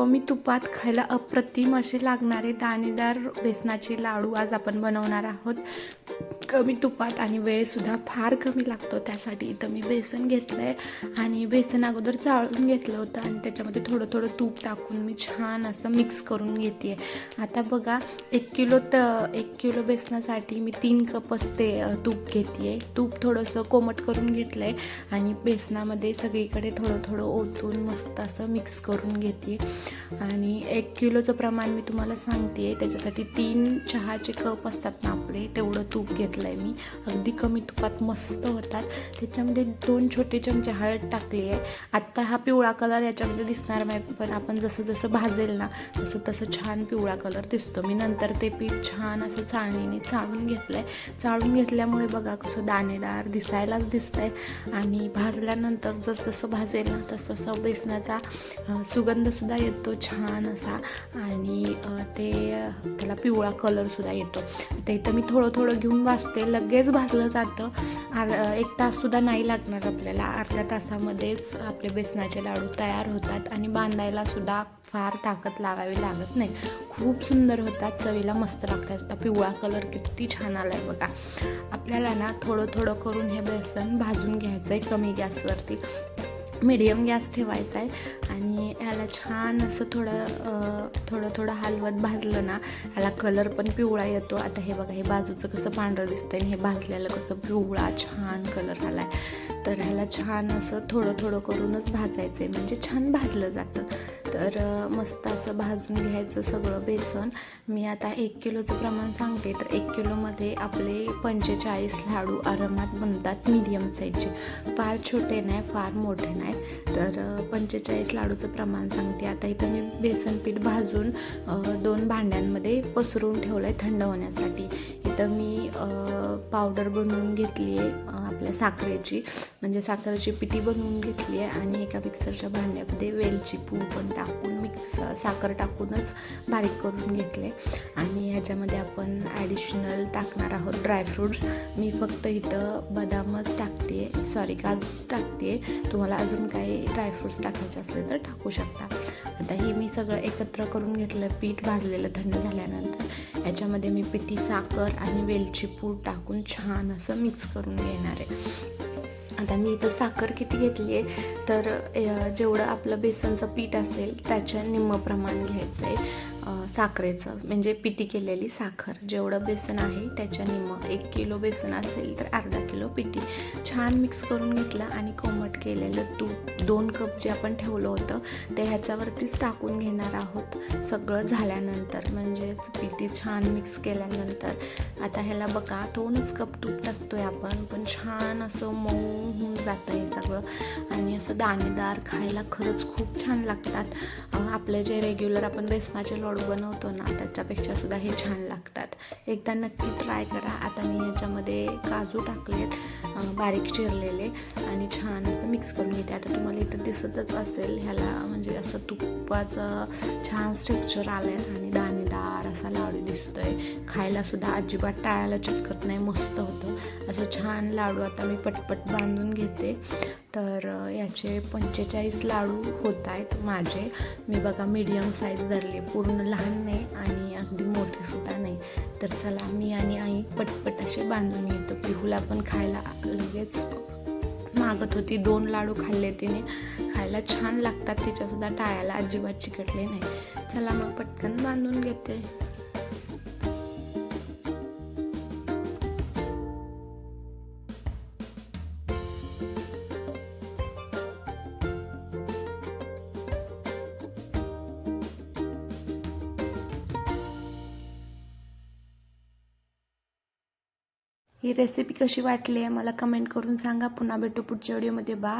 कमी तुपात खायला अप्रतिम असे लागणारे दाणेदार बेसनाचे लाडू आज आपण बनवणार आहोत. कमी तुपात आणि वेळसुद्धा फार कमी लागतो. त्यासाठी इथं मी बेसन घेतलं आहे आणि बेसन अगोदर चाळून घेतलं होतं आणि त्याच्यामध्ये थोडं थोडं तूप टाकून मी छान असं मिक्स करून घेते आहे. आता बघा 1 किलो बेसनासाठी मी 3 कप असते तूप घेते आहे. तूप थोडंसं कोमट करून घेतलं आहे आणि बेसनामध्ये सगळीकडे थोडं थोडं ओतून मस्त असं मिक्स करून घेते. आणि 1 किलोचं प्रमाण मी तुम्हाला सांगते आहे. त्याच्यासाठी 3 चहाचे कप असतात ना आपले, तेवढं तूप घेतलं आहे मी. अगदी कमी तुपात मस्त होतात. त्याच्यामध्ये 2 छोटे चमचे हळद टाकली आहे. आत्ता हा पिवळा कलर याच्यामध्ये दिसणार नाही, पण आपण जसं जसं भाजेल ना तसं तसं छान पिवळा कलर दिसतो. मी नंतर ते पीठ छान असं चाळणीने चाळून घेतलं आहे. चाळून घेतल्यामुळे बघा कसं दाणेदार दिसायलाच दिसतं आहे आणि भाजल्यानंतर जसं भाजेल ना तसं तसं बेसनाचा सुगंधसुद्धा येतो छान असा आणि त्याला पिवळा कलरसुद्धा येतो. आता इथं मी थोडं थोडं घेऊन भाजते. लगेच भाजलं जातं. 1 ताससुद्धा नाही लागणार आपल्याला. अर्ध्या तासामध्येच आपले बेसनाचे लाडू तयार होतात आणि बांधायलासुद्धा फार ताकद लागावी लागत नाही. खूप सुंदर होतात, चवीला मस्त लागतात. आता पिवळा कलर किती छान आला आहे बघा. आपल्याला ना थोडं थोडं करून हे बेसन भाजून घ्यायचं आहे कमी गॅसवरती. मीडियम गॅस ठेवायचा आहे आणि ह्याला छान असं थोडं थोडं हलवत भाजलं ना ह्याला कलर पण पिवळा येतो. आता हे बघा, हे बाजूचं कसं पांढरं दिसतंय आणि हे भाजलेलं कसं पिवळा छान कलर आला आहे. तर ह्याला छान असं थोडं थोडं करूनच भाजायचं आहे, म्हणजे छान भाजलं जातं. तर मस्त असं भाजून घ्यायचं सगळं बेसन. मी आता 1 किलोचं प्रमाण सांगते. तर 1 किलोमध्ये आपले 45 लाडू आरामात बनतात, मीडियम साईजचे. फार छोटे नाही, फार मोठे नाही. तर 45 लाडूचं प्रमाण सांगते. आता इथं मी बेसन पीठ भाजून 2 भांड्यांमध्ये पसरून ठेवलं आहे थंड होण्यासाठी. इथं मी पावडर बनवून घेतली आहे आपल्या साखरेची, म्हणजे साखरेची पिठी बनवून घेतली आहे आणि एका मिक्सरच्या भांड्यामध्ये वेलची पूड पण टाकून साखर टाकूनच बारीक करून घेतले. आणि ह्याच्यामध्ये आपण ॲडिशनल टाकणार आहोत ड्रायफ्रूट्स. मी फक्त इथं बदामच टाकते, काजूच टाकते. तुम्हाला अजून काही ड्रायफ्रूट्स टाकायचे असले तर टाकू शकता. आता हे मी सगळं एकत्र करून घेतलं पीठ भाजलेलं थंड झाल्यानंतर. याच्यामध्ये मी पिठी साखर आणि वेलची पूड टाकून छान असं मिक्स करून घेणार आहे. आता मी इथं साखर किती घेतली आहे, तर जेवढं आपलं बेसनचं पीठ असेल त्याच्या निम्म प्रमाण घ्यायचं आहे साखरेचं, म्हणजे पिठी केलेली साखर. जेवढं बेसन आहे त्याच्या निम्म. 1 किलो बेसन असेल तर अर्धा किलो पिठी. छान मिक्स करून घेतलं आणि कोमट केलेलं तूप 2 कप जे आपण ठेवलं होतं ते ह्याच्यावरतीच टाकून घेणार आहोत सगळं झाल्यानंतर, म्हणजेच पिठी छान मिक्स केल्यानंतर. आता ह्याला बघा 2च कप तूप टाकतोय आपण, पण छान असं मऊ होऊन जातं हे सगळं आणि असं दाणेदार खायला खरंच खूप छान लागतात. आपले जे रेग्युलर आपण बेसनाचे लाडू बनवतो ना त्याच्यापेक्षा सुद्धा हे छान लागतात. एकदा नक्की ट्राय करा. आता मी याच्यामध्ये काजू टाकलेत बारीक चिरलेले आणि छान असं मिक्स करून घेते. आता तुम्हाला इथं दिसतच असेल ह्याला, म्हणजे असं तुपाचं छान स्ट्रक्चर आलं आहे आणि दाणेदार असा लाडू दिसतोय. खायला सुद्धा अजिबात टाळायला चिटकत नाही, मस्त होतं. असं छान लाडू आता मी पटपट बांधून घेते. तर याचे 45 लाडू होत आहेत माझे. मी बघा मीडियम साईज धरले, पूर्ण लहान नाही आणि अगदी मोठेसुद्धा नाही. तर चला मी आणि आई पटपट असे बांधून घेतो. पिहूला पण खायला लगेच मागत होती. 2 लाडू खाल्ले तिने. खायला छान लागतात, तिच्यासुद्धा टाळायला अजिबात चिकटले नाही. चला मग पटकन बांधून घेते. ही रेसिपी कशी वाटली आहे मला कमेंट करून सांगा. पुन्हा भेटू पुढच्या व्हिडिओमध्ये. बाय.